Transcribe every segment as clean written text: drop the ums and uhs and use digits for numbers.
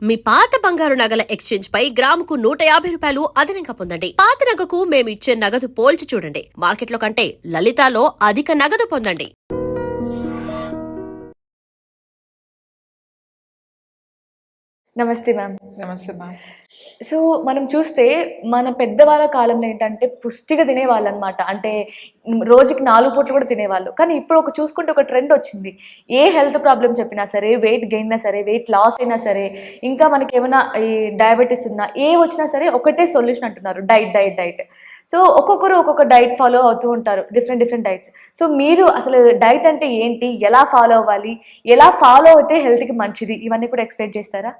మీ పాత బంగారు నగల ఎక్స్చేంజ్ పై గ్రాముకు 150 రూపాయలు అదనంగా పొందండి. పాత నగకు మేము ఇచ్చే నగదు పోల్చి చూడండి. మార్కెట్లో కంటే లలితాలో అధిక నగదు పొందండి. నమస్తే మ్యామ్. నమస్తే మ్యామ్. సో మనం చూస్తే మన పెద్దవాళ్ళ కాలంలో ఏంటంటే పుష్టిగా తినేవాళ్ళు అనమాట. అంటే రోజుకి 4 పూటలు కూడా తినేవాళ్ళు. కానీ ఇప్పుడు చూసుకుంటే ఒక ట్రెండ్ వచ్చింది. ఏ హెల్త్ ప్రాబ్లమ్ చెప్పినా సరే, వెయిట్ గెయిన్ అయినా సరే, వెయిట్ లాస్ అయినా సరే, ఇంకా మనకి ఏమైనా ఈ డయాబెటీస్ ఉన్నా ఏ వచ్చినా సరే ఒకటే సొల్యూషన్ అంటున్నారు, డైట్ డైట్ డైట్. సో ఒక్కొక్కరు ఒక్కొక్క డైట్ ఫాలో అవుతూ ఉంటారు, డిఫరెంట్ డైట్స్. సో మీరు అసలు డైట్ అంటే ఏంటి, ఎలా ఫాలో అవ్వాలి, ఎలా ఫాలో అయితే హెల్త్కి మంచిది, ఇవన్నీ కూడా ఎక్స్ప్లెయిన్ చేస్తారా?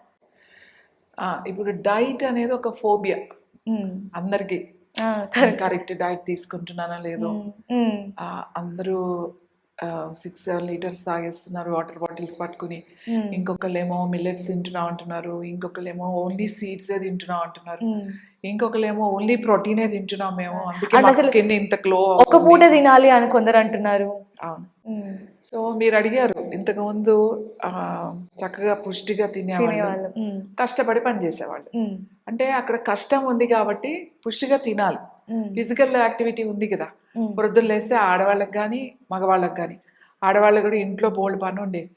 ఇప్పుడు డైట్ అనేది ఒక ఫోబియా అందరికి. కరెక్ట్ డైట్ తీసుకుంటున్నానా లేదో, అందరూ 6-7 లీటర్స్ తాగేస్తున్నారు వాటర్ బాటిల్స్ పట్టుకుని. ఇంకొకళ్ళేమో మిల్లెట్స్ తింటున్నా అంటున్నారు, ఇంకొకళ్ళేమో ఓన్లీ సీడ్స్ తింటున్నా అంటున్నారు, ఇంకొకళ్ళేమో ఓన్లీ ప్రోటీనే తింటున్నాం మేము, అందుకే మా స్కిన్ ఇంత గ్లో. ఒక పూట తినాలి అని కొందరు అంటున్నారు. అవును. సో మీరు అడిగారు ఇంతకు ముందు చక్కగా పుష్టిగా తినేవాళ్ళు, కష్టపడి పని చేసేవాళ్ళు. అంటే అక్కడ కష్టం ఉంది కాబట్టి పుష్టిగా తినాలి. ఫిజికల్ యాక్టివిటీ ఉంది కదా. పొద్దున్న లేస్తే ఆడవాళ్ళకి కానీ మగవాళ్ళకి కానీ, ఆడవాళ్ళకి కూడా ఇంట్లో బోల్డ్ పని ఉండేది.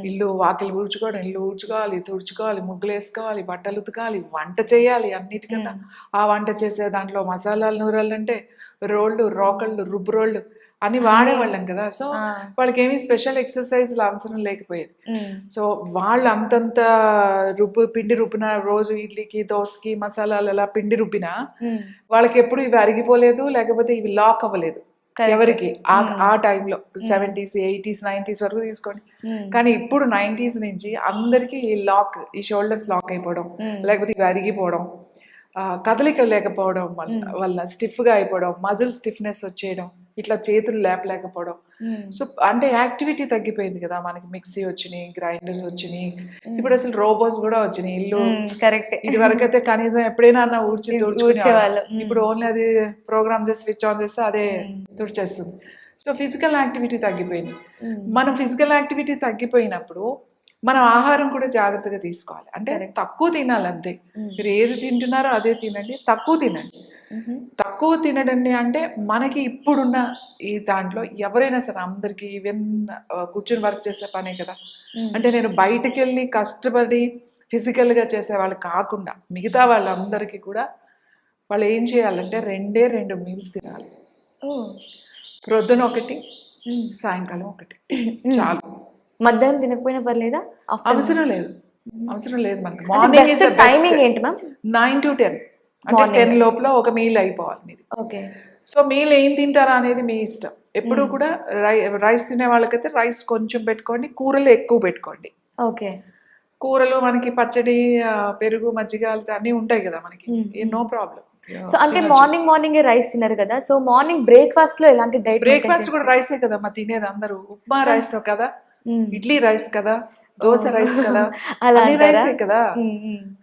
ఇల్లు వాకిలి ఊడ్చుకోవడం, ఇల్లు ఊడ్చుకోవాలి, తుడుచుకోవాలి, ముగ్గులు వేసుకోవాలి, బట్టలు ఉతకాలి, వంట చేయాలి. అన్నిటికన్నా ఆ వంట చేసే దాంట్లో మసాలాలు నూరాలు అంటే రోళ్ళు, రోకళ్ళు, రుబ్బు రోళ్ళు అని వాడేవాళ్ళం కదా. సో వాళ్ళకి ఏమి స్పెషల్ ఎక్సర్సైజ్లు అవసరం లేకపోయేది. సో వాళ్ళు అంతంత పిండి రుబ్బిన, రోజు ఇడ్లీకి దోశకి మసాలాలు అలా పిండి రుబ్బినా వాళ్ళకి ఎప్పుడు ఇవి అరిగిపోలేదు, లేకపోతే ఇవి లాక్ అవ్వలేదు ఎవరికి. ఆ టైంలో 70s, 80s, 90s వరకు తీసుకోండి. కానీ ఇప్పుడు 90s నుంచి అందరికి ఈ లాక్, ఈ షోల్డర్స్ లాక్ అయిపోవడం, లేకపోతే ఇవి అరిగిపోవడం, కదలిక లేకపోవడం వల్ల స్టిఫ్ గా అయిపోవడం, మజిల్ స్టిఫ్నెస్ వచ్చేయడం, ఇట్లా చేతులు లేపలేకపోవడం. సో అంటే యాక్టివిటీ తగ్గిపోయింది కదా. మనకి మిక్సీ వచ్చినాయి, గ్రైండర్స్ వచ్చినాయి, ఇప్పుడు అసలు రోబోస్ కూడా వచ్చినాయి. ఇల్లు కరెక్ట్. ఇది వరకు అయితే కనీసం ఎప్పుడైనా తుడిచేవాళ్ళు. ఇప్పుడు ఓన్లీ అది ప్రోగ్రామ్ చేసి స్విచ్ ఆన్ చేస్తే అదే తుడిచేస్తుంది. సో ఫిజికల్ యాక్టివిటీ తగ్గిపోయింది. మనం ఫిజికల్ యాక్టివిటీ తగ్గిపోయినప్పుడు మనం ఆహారం కూడా జాగ్రత్తగా తీసుకోవాలి. అంటే తక్కువ తినాలి అంతే. మీరు ఏది తింటున్నారో అదే తినండి, తక్కువ తినండి. తక్కువ తినడండి అంటే మనకి ఇప్పుడున్న ఈ దాంట్లో ఎవరైనా సరే అందరికి ఈవెన్ కూర్చుని వర్క్ చేసే పనే కదా. అంటే నేను బయటకు వెళ్ళి కష్టపడి ఫిజికల్ గా చేసే వాళ్ళు కాకుండా మిగతా వాళ్ళందరికీ కూడా వాళ్ళు ఏం చేయాలంటే 2 మీల్స్ తినాలి. ప్రొద్దున ఒకటి, సాయంకాలం ఒకటి చాలు. మధ్యాహ్నం తినకపోయినా పర్లేదా? అవసరం లేదు మనకి. మార్నింగ్ టైమింగ్ ఏంటి మ్యామ్? 9 to 10, అంటే 10 లోపల ఒక మీల్ అయిపోవాలి మీది. ఓకే. సో మీల్ ఏం తింటారా అనేది మీ ఇష్టం. ఎప్పుడు కూడా రైస్ తినే వాళ్ళకైతే రైస్ కొంచెం పెట్టుకోండి, కూరలు ఎక్కువ పెట్టుకోండి. ఓకే. కూరలు మనకి పచ్చడి, పెరుగు, మజ్జిగ అన్నీ ఉంటాయి కదా మనకి, నో ప్రాబ్లం. సో అంటే మార్నింగ్ రైస్ తిన్నారు కదా. సో మార్నింగ్ బ్రేక్ఫాస్ట్ లో ఎలాంటి డైట్? బ్రేక్ఫాస్ట్ కూడా రైసే కదా మా తినేది అందరూ. ఉప్మా రైస్ తో కదా, ఇడ్లీ రైస్ కదా, దోశ రైస్ కదా, అన్ని రైసే కదా.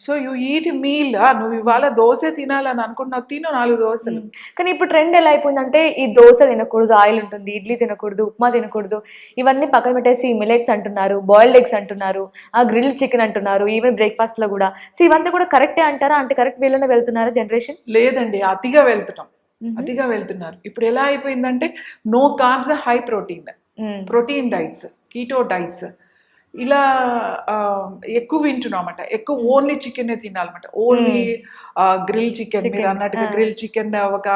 So you eat meal. నువ్వు ఇవాళ దోశ తినాలని అనుకుంటున్నావు, తిను 4 దోశలు. కానీ ఇప్పుడు ట్రెండ్ ఎలా అయిపోయిందంటే ఈ దోశ తినకూడదు, ఆయిల్ ఉంటుంది, ఇడ్లీ తినకూడదు, ఉప్మా తినకూడదు, ఇవన్నీ పక్కన పెట్టేసి మిల్లెట్స్ అంటున్నారు, బాయిల్డ్ ఎగ్స్ అంటున్నారు, గ్రిల్ చికెన్ అంటున్నారు, ఈవెన్ బ్రేక్ఫాస్ట్ లో కూడా. సో ఇవంతా కూడా కరెక్టే అంటారా? అంటే కరెక్ట్ వేలోనే వెళ్తున్నారా జనరేషన్? లేదండి, అతిగా వెళ్తున్నారు. ఇప్పుడు ఎలా అయిపోయిందంటే no carbs, high protein diets, keto diets ఇలా ఎక్కువ వింటున్నామట. ఎక్కువ ఓన్లీ చికెన్ తినాలన్నమాట. ఓన్లీ గ్రిల్ చికెన్, మీరు అన్నట్టుగా గ్రిల్ చికెన్ ఒక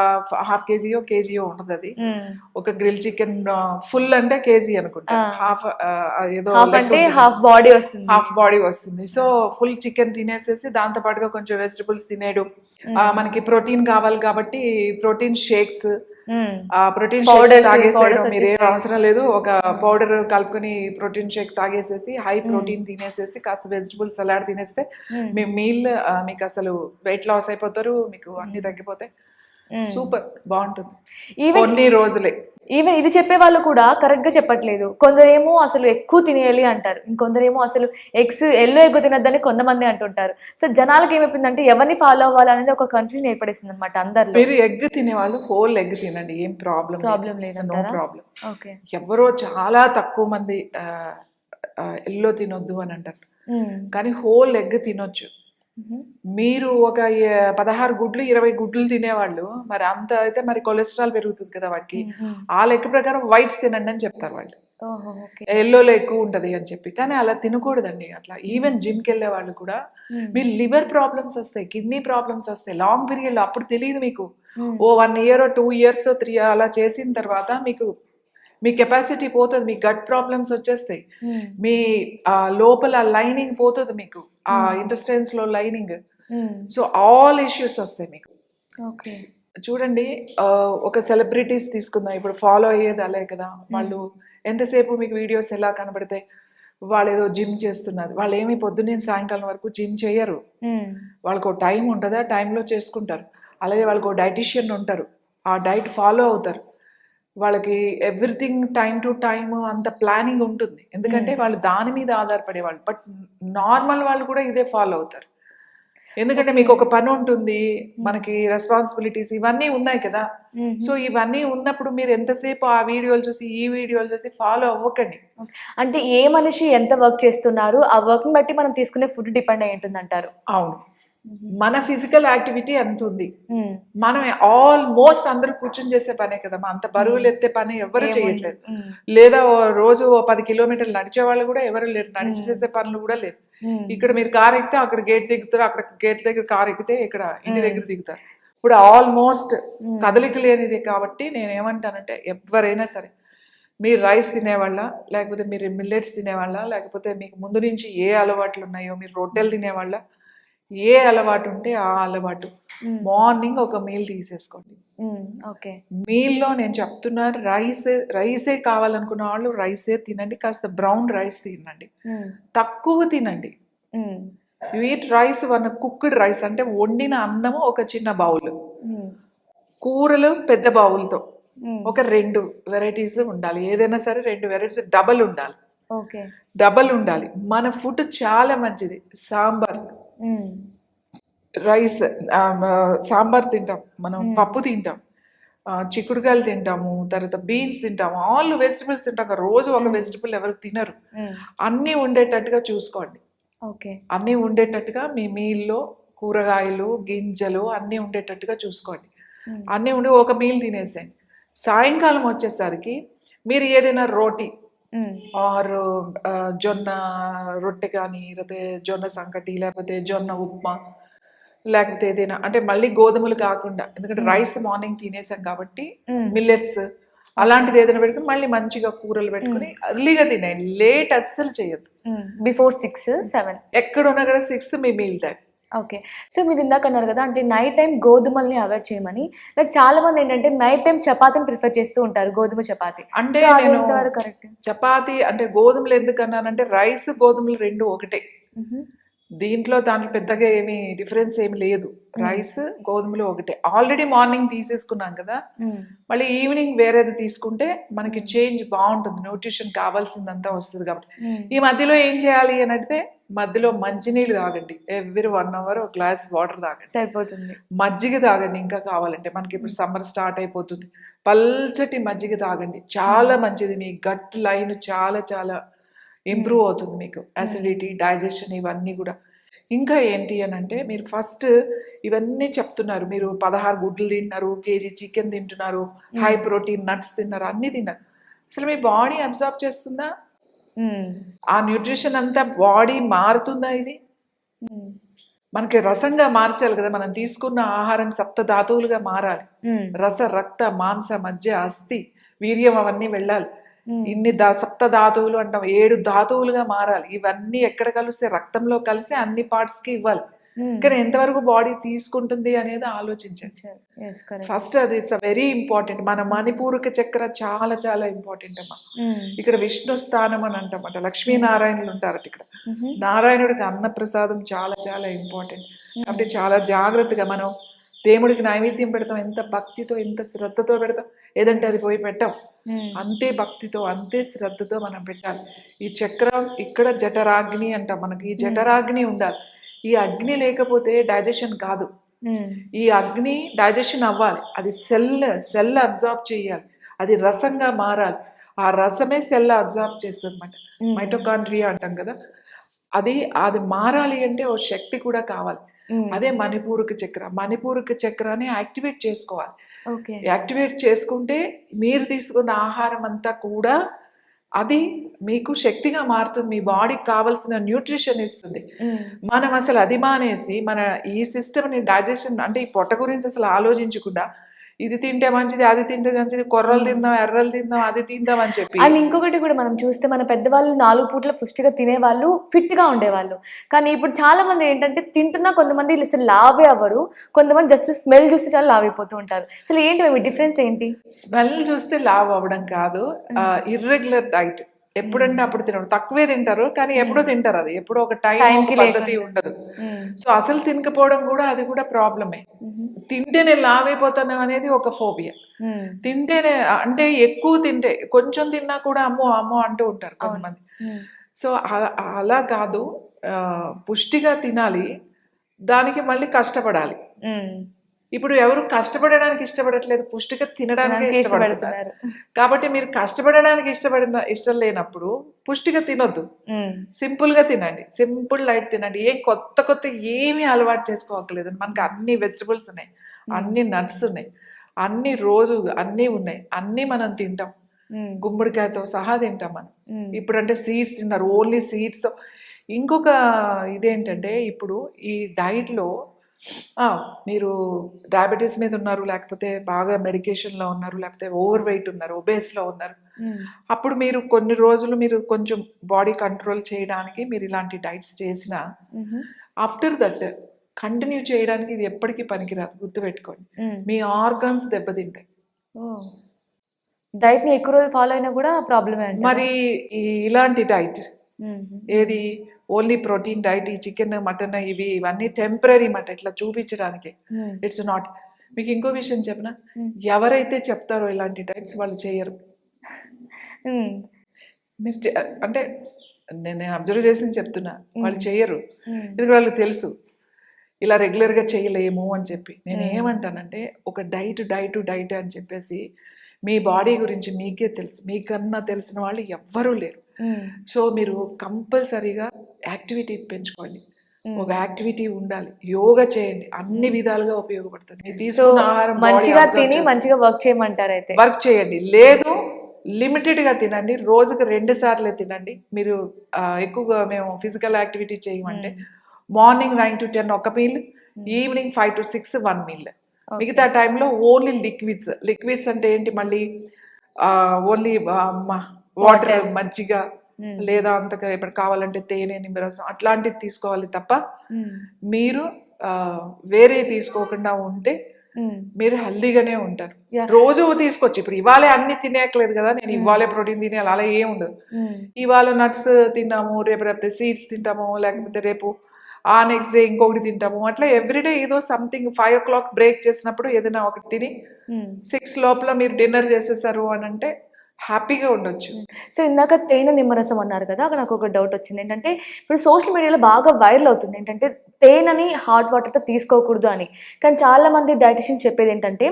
½ కేజీయో కేజీయో ఉంటుంది. అది ఒక గ్రిల్ చికెన్ ఫుల్ అంటే కేజీ అనుకుంటా, హాఫ్ ఏదో హాఫ్ బాడీ వస్తుంది. సో ఫుల్ చికెన్ తినేసేసి దాంతో పాటుగా కొంచెం వెజిటబుల్స్ తినేయడం. మనకి ప్రోటీన్ కావాలి కాబట్టి ప్రోటీన్ షేక్స్, ప్రోటీన్ షేక్స్ తాగేసేయడం. మీరేం అవసరం లేదు, ఒక పౌడర్ కలుపుకొని ప్రోటీన్ షేక్ తాగేసేసి హై ప్రోటీన్ తినేసేసి కాస్త వెజిటబుల్ సలాడ్ తినేస్తే మీ మీల్ మీకు అసలు వెయిట్ లాస్ అయిపోతారు, మీకు అన్ని తగ్గిపోతాయి. సూపర్, బాగుంటుంది కొన్ని రోజులే. ఈవెన్ ఇది చెప్పే వాళ్ళు కూడా కరెక్ట్ గా చెప్పట్లేదు. కొందరేమో అసలు ఎక్కువ తినేయాలి అంటారు, ఇంకొందరేమో అసలు ఎల్లో ఎగ్ తినద్దని కొంతమంది అంటుంటారు. సో జనాలకి ఏమైపోయిందంటే ఎవరిని ఫాలో అవ్వాలనేది ఒక కన్ఫ్యూజన్ ఏర్పడేసింది అనమాట అందరిలో. మీరు ఎగ్ తినేవాళ్ళు హోల్ ఎగ్ తినండి, ఏం ప్రాబ్లం లేదు, నో ప్రాబ్లం. ఎవరో చాలా తక్కువ మంది ఎల్లో తినొద్దు అని అంటారు. కానీ హోల్ ఎగ్ తినొచ్చు. మీరు ఒక 16 గుడ్లు 20 గుడ్లు తినేవాళ్ళు మరి అంత అయితే మరి కొలెస్ట్రాల్ పెరుగుతుంది కదా వాటికి. ఆ లెక్క ప్రకారం వైట్స్ తినండి అని చెప్తారు వాళ్ళు, ఎల్లోలో ఎక్కువ ఉంటది అని చెప్పి. కానీ అలా తినకూడదండి. అట్లా ఈవెన్ జిమ్కి వెళ్ళే వాళ్ళు కూడా మీరు లివర్ ప్రాబ్లమ్స్ వస్తాయి, కిడ్నీ ప్రాబ్లమ్స్ వస్తాయి లాంగ్ పీరియడ్ లో. అప్పుడు తెలియదు మీకు. ఓ 1 year 2 years 3 అలా చేసిన తర్వాత మీకు మీ కెపాసిటీ పోతుంది, మీ గట్ ప్రాబ్లమ్స్ వచ్చేస్తాయి, మీ లోపల లైనింగ్ పోతుంది మీకు, ఆ ఇంటెస్టైన్స్ లో లైనింగ్. సో ఆల్ ఇష్యూస్ వస్తాయి మీకు. చూడండి, ఒక సెలబ్రిటీస్ తీసుకుందాం, ఇప్పుడు ఫాలో అయ్యేది అలే కదా. వాళ్ళు ఎంతసేపు మీకు వీడియోస్ ఎలా కనబడతాయి, వాళ్ళు ఏదో జిమ్ చేస్తున్నారు. వాళ్ళు ఏమి పొద్దున్నే సాయంకాలం వరకు జిమ్ చేయరు. వాళ్ళకు టైం ఉంటుంది, ఆ టైంలో చేసుకుంటారు. అలాగే వాళ్ళకు డైటీషియన్ ఉంటారు, ఆ డైట్ ఫాలో అవుతారు. వాళ్ళకి ఎవ్రీథింగ్ టైం టు టైం అంత ప్లానింగ్ ఉంటుంది, ఎందుకంటే వాళ్ళు దాని మీద ఆధారపడేవాళ్ళు. బట్ నార్మల్ వాళ్ళు కూడా ఇదే ఫాలో అవుతారు, ఎందుకంటే మీకు ఒక పని ఉంటుంది, మనకి రెస్పాన్సిబిలిటీస్ ఇవన్నీ ఉన్నాయి కదా. సో ఇవన్నీ ఉన్నప్పుడు మీరు ఎంతసేపు ఆ వీడియోలు చూసి ఈ వీడియోలు చూసి ఫాలో అవ్వకండి. అంటే ఏ మనిషి ఎంత వర్క్ చేస్తున్నారు ఆ వర్క్ బట్టి మనం తీసుకునే ఫుడ్ డిపెండ్ అయి ఉంటుంది అంటారు. అవును, మన ఫిజికల్ యాక్టివిటీ ఎంత ఉంది. మనం ఆల్మోస్ట్ అందరూ కూర్చొని చేసే పనే కదా, అంత బరువులు ఎత్తే పని ఎవరు చేయట్లేదు. లేదా రోజు 10 kilometers నడిచే వాళ్ళు కూడా ఎవరు లేరు, నడిచి చేసే పనులు కూడా లేదు. ఇక్కడ మీరు కార్ ఎక్కితే అక్కడ గేట్ దిగుతారు, అక్కడ గేట్ దగ్గర కార్ ఎక్కితే ఇక్కడ ఇంటి దగ్గర దిగుతారు. ఇప్పుడు ఆల్మోస్ట్ కదలిక లేనిది. కాబట్టి నేను ఏమంటానంటే ఎవరైనా సరే, మీరు రైస్ తినేవాళ్ళ, లేకపోతే మీరు మిల్లెట్స్ తినేవాళ్ళ, లేకపోతే మీకు ముందు నుంచి ఏ అలవాట్లు ఉన్నాయో, మీరు రొట్టెలు తినేవాళ్ళ, ఏ అలవాటు ఉంటే ఆ అలవాటు మార్నింగ్ ఒక మీల్ తీసేసుకోండి. మీల్లో నేను చెప్తున్నా, రైసే కావాలనుకున్న వాళ్ళు రైసే తినండి, కాస్త బ్రౌన్ రైస్ తినండి, తక్కువ తినండి. You eat rice, cooked rice అంటే వండిన అన్నము ఒక చిన్న బౌల్, కూరలు పెద్ద బౌల్తో ఒక 2 varieties ఉండాలి. ఏదైనా సరే 2 varieties డబల్ ఉండాలి. డబల్ ఉండాలి. మన ఫుడ్ చాలా మంచిది. సాంబార్, రైస్, సాంబార్ తింటాం మనం, పప్పు తింటాం, చిక్కుడుకాయలు తింటాము, తర్వాత బీన్స్ తింటాము, ఆల్ వెజిటబుల్స్ తింటాం. రోజు ఒక వెజిటబుల్ ఎవరు తినరు. అన్నీ ఉండేటట్టుగా చూసుకోండి. అన్నీ ఉండేటట్టుగా మీ మీల్లో కూరగాయలు గింజలు అన్నీ ఉండేటట్టుగా చూసుకోండి. అన్నీ ఉండి ఒక మీల్ తినేసేయండి. సాయంకాలం వచ్చేసరికి మీరు ఏదైనా రోటీ ఆర్ జొన్న రొట్టె కానీ, లేకపోతే జొన్న సంకటి, లేకపోతే జొన్న ఉప్మా, లేకపోతే ఏదైనా అంటే మళ్ళీ గోధుమలు కాకుండా, ఎందుకంటే రైస్ మార్నింగ్ తినేసాం కాబట్టి మిల్లెట్స్ అలాంటిది ఏదైనా పెట్టుకుని మళ్ళీ మంచిగా కూరలు పెట్టుకుని ఎర్లీగా తినేయండి. లేట్ అస్సలు చేయొద్దు. బిఫోర్ 6-7 ఎక్కడున్నా కూడా 6 మీ మీల్ టైం. సో మీరు ఇందాక అన్నారు కదా, అంటే నైట్ టైం గోధుమల్ని అవాయిడ్ చేయమని. లైక్ చాలా మంది ఏంటంటే నైట్ టైం చపాతీని ప్రిఫర్ చేస్తూ ఉంటారు, గోధుమ చపాతీ. అంటే కరెక్ట్. చపాతీ అంటే గోధుమలు ఎందుకన్నానంటే రైస్ గోధుమలు 2 ఒకటే. దాంట్లో పెద్దగా ఏమి డిఫరెన్స్ ఏమి లేదు. రైస్ గోధుమలు ఒకటే. ఆల్రెడీ మార్నింగ్ తీసేసుకున్నాం కదా, మళ్ళీ ఈవినింగ్ వేరేది తీసుకుంటే మనకి చేంజ్ బాగుంటుంది, న్యూట్రిషన్ కావాల్సిందంతా వస్తుంది. కాబట్టి ఈ మధ్యలో ఏం చేయాలి అని అంటే, మధ్యలో మంచినీళ్ళు తాగండి. ఎవ్రీ 1 hour ఒక గ్లాస్ వాటర్ తాగండి, సరిపోతుంది. మజ్జిగ తాగండి ఇంకా కావాలంటే, మనకి ఇప్పుడు సమ్మర్ స్టార్ట్ అయిపోతుంది. పల్చటి మజ్జిగ తాగండి, చాలా మంచిది. మీ గట్ లైన్ చాలా చాలా ఇంప్రూవ్ అవుతుంది. మీకు అసిడిటీ, డైజెషన్ ఇవన్నీ కూడా. ఇంకా ఏంటి అని అంటే, మీరు ఫస్ట్ ఇవన్నీ చెప్తున్నారు, మీరు 16 గుడ్లు తింటున్నారు, kg చికెన్ తింటున్నారు, హై ప్రోటీన్ నట్స్ తిన్నారు, అన్నీ తిన్నారు. అసలు మీ బాడీ అబ్జర్వ్ చేస్తుందా? ఆ న్యూట్రిషన్ అంతా బాడీ మారుతుందా? ఇది మనకి రసంగా మార్చాలి కదా. మనం తీసుకున్న ఆహారం 7 ధాతువులుగా మారాలి. రస, రక్త, మాంస, మజ్జ, అస్థి, వీర్యం అవన్నీ వెళ్ళాలి. ఇన్ని 7 ధాతువులు అంటాం, 7 ధాతువులుగా మారాలి. ఇవన్నీ ఎక్కడ కలిస్తే రక్తంలో కలిసి అన్ని పార్ట్స్ కి ఇవ్వాలి. కానీ ఎంతవరకు బాడీ తీసుకుంటుంది అనేది ఆలోచించండి ఫస్ట్. అది ఇట్స్ వెరీ ఇంపార్టెంట్. మన మణిపూరక చక్ర చాలా చాలా ఇంపార్టెంట్ అమ్మా. ఇక్కడ విష్ణు స్థానం అని అంటామట, లక్ష్మీనారాయణులు ఉంటారట ఇక్కడ. నారాయణుడికి అన్న ప్రసాదం చాలా చాలా ఇంపార్టెంట్. కాబట్టి చాలా జాగ్రత్తగా మనం దేవుడికి నైవేద్యం పెడతాం, ఎంత భక్తితో ఎంత శ్రద్ధతో పెడతాం. ఏదంటే అది పోయి పెట్టాం, అంతే భక్తితో అంతే శ్రద్ధతో మనం పెట్టాలి. ఈ చక్రం ఇక్కడ జఠరాగ్ని అంటాం, మనకి ఈ జఠరాగ్ని ఉండాలి. ఈ అగ్ని లేకపోతే డైజెషన్ కాదు. ఈ అగ్ని డైజెషన్ అవ్వాలి, అది సెల్ అబ్జార్బ్ చేయాలి, అది రసంగా మారాలి. ఆ రసమే సెల్ అబ్జార్బ్ చేస్తుంది అన్నమాట. మైటోకాండ్రియా అంటాం కదా, అది అది మారాలి అంటే ఓ శక్తి కూడా కావాలి. అదే మణిపూరక చక్ర. మణిపూరక చక్రాన్ని యాక్టివేట్ చేసుకోవాలి. ఓకే. యాక్టివేట్ చేసుకుంటే మీరు తీసుకున్న ఆహారం అంతా కూడా అది మీకు శక్తిగా మారుతుంది. మీ బాడీకి కావాల్సిన న్యూట్రిషన్ ఇస్తుంది. మనం అసలు అది మానేసి మన ఈ సిస్టమ్ని డైజెషన్ అంటే ఈ పొట్ట గురించి అసలు ఆలోచించకుండా ఇది తింటే మంచిది, అది తింటే మంచిది, కొర్రలు తిందాం, ఎర్రలు తిందాం, అది తిందాం అని చెప్పి. అండ్ ఇంకొకటి కూడా మనం చూస్తే మన పెద్దవాళ్ళు 4 పూట్ల పుష్టిగా తినేవాళ్ళు, ఫిట్గా ఉండేవాళ్ళు. కానీ ఇప్పుడు చాలా మంది ఏంటంటే తింటున్నా కొంతమంది అసలు లావే అవ్వరు, కొంతమంది జస్ట్ స్మెల్ చూస్తే చాలా లావ్ అయిపోతూ ఉంటారు. అసలు ఏంటి మీ డిఫరెన్స్ ఏంటి? స్మెల్ చూస్తే లావ్ అవ్వడం కాదు, ఇర్రెగ్యులర్ డైట్. ఎప్పుడంటే అప్పుడు తినరు, తక్కువే తింటారు కానీ ఎప్పుడో తింటారు. అది ఎప్పుడో ఒక టైం పద్ధతి ఉండదు. సో అసలు తినకపోవడం కూడా అది కూడా ప్రాబ్లమే. తింటేనే లావ్ అయిపోతాను అనేది ఒక ఫోబియా. తింటేనే అంటే ఎక్కువ తింటే, కొంచెం తిన్నా కూడా అమ్మో అమ్మో అంటూ ఉంటారు కొంతమంది. సో అలా కాదు, పుష్టిగా తినాలి, దానికి మళ్ళీ కష్టపడాలి. ఇప్పుడు ఎవరు కష్టపడడానికి ఇష్టపడట్లేదు, పుష్టిగా తినడానికి ఇష్టపడుతున్నారు. కాబట్టి మీరు కష్టపడడానికి ఇష్టం లేనప్పుడు పుష్టిగా తినొద్దు, సింపుల్ గా తినండి, సింపుల్ లైట్ తినండి. ఏం కొత్త కొత్త ఏమీ అలవాటు చేసుకోవట్లేదు. మనకి అన్ని వెజిటబుల్స్ ఉన్నాయి, అన్ని నట్స్ ఉన్నాయి, అన్ని రోజు అన్నీ ఉన్నాయి, అన్నీ మనం తింటాం. గుమ్మడికాయతో సహా తింటాం మనం. ఇప్పుడు అంటే సీడ్స్ తిన్నారు, ఓన్లీ సీడ్స్తో. ఇంకొక ఇదేంటంటే ఇప్పుడు ఈ డైట్లో మీరు డయాబెటీస్ మీద ఉన్నారు, లేకపోతే బాగా మెడికేషన్లో ఉన్నారు, లేకపోతే ఓవర్ వెయిట్ ఉన్నారు, ఒబేస్లో ఉన్నారు, అప్పుడు మీరు కొన్ని రోజులు మీరు కొంచెం బాడీ కంట్రోల్ చేయడానికి మీరు ఇలాంటి డైట్స్ చేసినా ఆఫ్టర్ దట్ కంటిన్యూ చేయడానికి ఇది ఎప్పటికీ పనికిరాదు, గుర్తుపెట్టుకోండి. మీ ఆర్గన్స్ దెబ్బతింటాయి. డైట్ని ఎక్కువ రోజులు ఫాలో అయినా కూడా ప్రాబ్లమే. మరి ఇలాంటి డైట్ ఏది ఓన్లీ ప్రోటీన్ డైట్, ఈ చికెన్ మటన్ ఇవన్నీ టెంపరీ మాట, ఇట్లా చూపించడానికి. It's not. మీకు ఇంకో విషయం చెప్పనా, ఎవరైతే చెప్తారో ఇలాంటి డైట్స్ వాళ్ళు చేయరు. మీరు అంటే నేను అబ్జర్వ్ చేసి చెప్తున్నా, వాళ్ళు చేయరు. ఇది వాళ్ళకి తెలుసు ఇలా రెగ్యులర్గా చేయలేము అని చెప్పి. నేను ఏమంటానంటే ఒక డైట్ అని చెప్పేసి మీ బాడీ గురించి మీకే తెలుసు, మీకన్నా తెలిసిన వాళ్ళు ఎవ్వరూ లేరు. సో మీరు కంపల్సరీగా యాక్టివిటీ పెంచుకోండి, ఒక యాక్టివిటీ ఉండాలి, యోగా చేయండి, అన్ని విధాలుగా ఉపయోగపడుతుంది. తీసుకున్న ఆహారం మంచిగా తిని మంచిగా వర్క్ చేయమంటారు. అయితే వర్క్ చేయండి, లేదు లిమిటెడ్గా తినండి, రోజుకి 2 సార్లే తినండి. మీరు ఎక్కువగా మేము ఫిజికల్ యాక్టివిటీ చేయమంటే మార్నింగ్ 9 to 10 ఒక మీల్, ఈవినింగ్ 5 to 6 1 మీల్. మిగతా టైంలో ఓన్లీ లిక్విడ్స్ అంటే ఏంటి, మళ్ళీ ఓన్లీ వాటర్, మజ్జిగ, లేదా అంతగా ఇప్పుడు కావాలంటే తేనె, నిమ్మరసం అట్లాంటివి తీసుకోవాలి తప్ప మీరు వేరే తీసుకోకుండా ఉంటే మీరు హెల్దీగానే ఉంటారు. రోజు తీసుకోవచ్చు. ఇప్పుడు ఇవాళే అన్ని తినేయట్లేదు కదా, నేను ఇవాళే ప్రోటీన్ తినేయాలి అలా ఏం ఉండదు. ఇవాళ నట్స్ తిన్నాము, రేపు సీడ్స్ తింటాము, లేకపోతే రేపు నెక్స్ట్ డే ఇంకొకటి తింటాము, అట్లా ఎవ్రీడే ఏదో సంథింగ్. 5 o'clock బ్రేక్ చేసినప్పుడు ఏదైనా ఒకటి తిని 6 లోపల మీరు డిన్నర్ చేసేసారు అని అంటే హ్యాపీగా ఉండొచ్చు. సో ఇందాక తేనె నిమ్మరసం అన్నారు కదా, అక్కడ నాకు ఒక డౌట్ వచ్చింది. ఏంటంటే ఇప్పుడు సోషల్ మీడియాలో బాగా వైరల్ అవుతుంది ఏంటంటే తేనెని హాట్ వాటర్తో తీసుకోకూడదు అని. కానీ చాలా మంది డైటిషియన్స్ చెప్పేది ఏంటంటే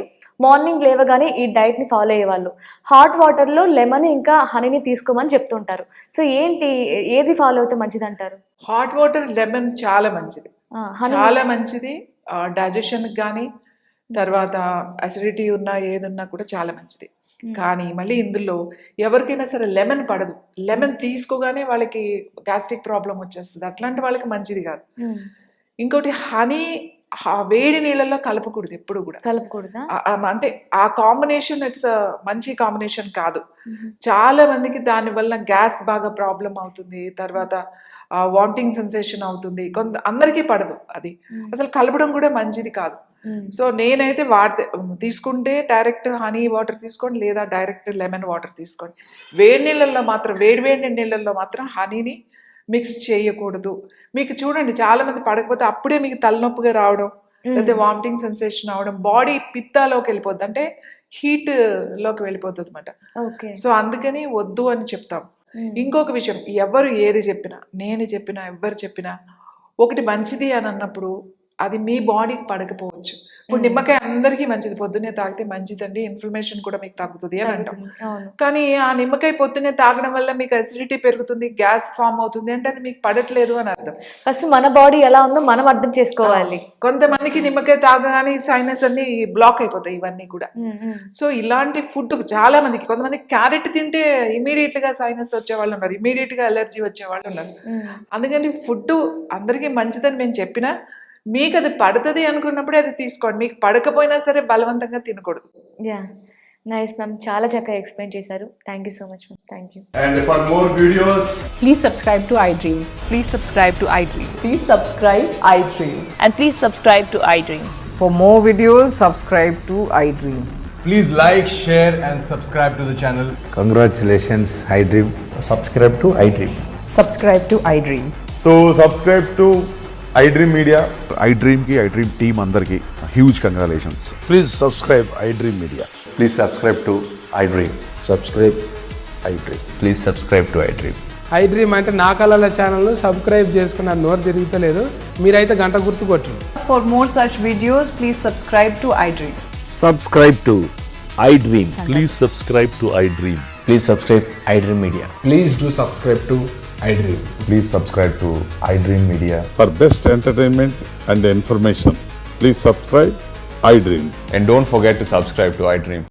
మార్నింగ్ లేవగానే ఈ డైట్ని ఫాలో అయ్యేవాళ్ళు హాట్ వాటర్లో లెమన్ ఇంకా హనీని తీసుకోమని చెప్తుంటారు. సో ఏంటి, ఏది ఫాలో అయితే మంచిది అంటారు? హాట్ వాటర్, లెమన్ చాలా మంచిది, చాలా మంచిది. డైజెషన్కి కానీ, తర్వాత అసిడిటీ ఉన్నా ఏదున్నా కూడా చాలా మంచిది. కానీ మళ్ళీ ఇందులో ఎవరికైనా సరే లెమన్ పడదు, లెమన్ తీసుకోగానే వాళ్ళకి గ్యాస్ట్రిక్ ప్రాబ్లం వచ్చేస్తుంది, అట్లాంటి వాళ్ళకి మంచిది కాదు. ఇంకోటి హనీ వేడి నీళ్ళల్లో కలపకూడదు, ఎప్పుడు కూడా కలపకూడదు. అంటే ఆ కాంబినేషన్ ఇట్స్ మంచి కాంబినేషన్ కాదు. చాలా మందికి దానివల్ల గ్యాస్ బాగా ప్రాబ్లం అవుతుంది, తర్వాత వామిటింగ్ సెన్సేషన్ అవుతుంది, అందరికీ పడదు అది. అసలు కలపడం కూడా మంచిది కాదు. సో నేనైతే తీసుకుంటే డైరెక్ట్ హనీ వాటర్ తీసుకోండి, లేదా డైరెక్ట్ లెమన్ వాటర్ తీసుకోండి. వేడి నీళ్ళల్లో మాత్రం, వేడి నీళ్ళల్లో మాత్రం హనీని మిక్స్ చేయకూడదు. మీకు చూడండి చాలా మంది పడకపోతే అప్పుడే మీకు తలనొప్పిగా రావడం, లేకపోతే వామిటింగ్ సెన్సేషన్ అవడం, బాడీ పిత్తాలోకి వెళ్ళిపోద్ది, అంటే హీట్ లోకి వెళ్ళిపోతుంది అనమాట. సో అందుకని వద్దు అని చెప్తాం. ఇంకొక విషయం, ఎవరు ఏది చెప్పినా, నేను చెప్పినా, ఎవరు చెప్పినా ఒకటి మంచిది అని అన్నప్పుడు అది మీ బాడీకి పడకపోవచ్చు. ఇప్పుడు నిమ్మకాయ అందరికీ మంచిది, పొద్దున్నే తాగితే మంచిదండి, ఇన్ఫ్లమేషన్ కూడా మీకు తగ్గుతుంది అని అంటాం. అవును. కానీ ఆ నిమ్మకాయ పొద్దున్నే తాగడం వల్ల మీకు అసిడిటీ పెరుగుతుంది, గ్యాస్ ఫామ్ అవుతుంది అంటే అది మీకు పడట్లేదు అని అర్థం. ఫస్ట్ మన బాడీ ఎలా ఉందో మనం అర్థం చేసుకోవాలి. కొంతమందికి నిమ్మకాయ తాగగానే సైనస్ అన్ని బ్లాక్ అయిపోతాయి ఇవన్నీ కూడా. సో ఇలాంటి ఫుడ్ చాలా మందికి, కొంతమంది క్యారెట్ తింటే ఇమీడియట్ గా సైనస్ వచ్చే వాళ్ళు ఉన్నారు, ఇమీడియట్ గా అలర్జీ వచ్చే వాళ్ళు ఉన్నారు. అందుకని ఫుడ్ అందరికీ మంచిదని మేము చెప్పినా మీకు అది పడుతుంది అనుకున్నప్పుడే అది తీసుకోండి, మీకు పడకపోయినా సరే బలవంతంగా తినకూడదు. యా, నైస్ మ్యామ్, చాలా చక్కగా ఎక్స్ప్లెయిన్ చేశారు. Thank you so much ma'am. Thank you. And for more videos, Please subscribe to iDream. Please subscribe to iDream. Please subscribe iDream. And please subscribe to iDream. For more videos, subscribe to iDream. please like, share and subscribe to the channel. Congratulations, iDream. subscribe to iDream. Subscribe to iDream. So subscribe to iDream Media. iDream ki iDream team అందరికి huge congratulations. Please subscribe iDream Media. Please subscribe to iDream. Subscribe iDream. Please subscribe to iDream. iDream అంటే నా కళల channel subscribe చేసుకున్న నోరు తిరుగుతలేదు, మీరైతే గంట గుర్తు కొట్టండి. For more such videos, please subscribe to iDream. Subscribe to iDream. Please subscribe to iDream. Please subscribe iDream Media. Please do subscribe to iDream. Please subscribe to iDream Media. For best entertainment and information, please subscribe iDream. And don't forget to subscribe to iDream.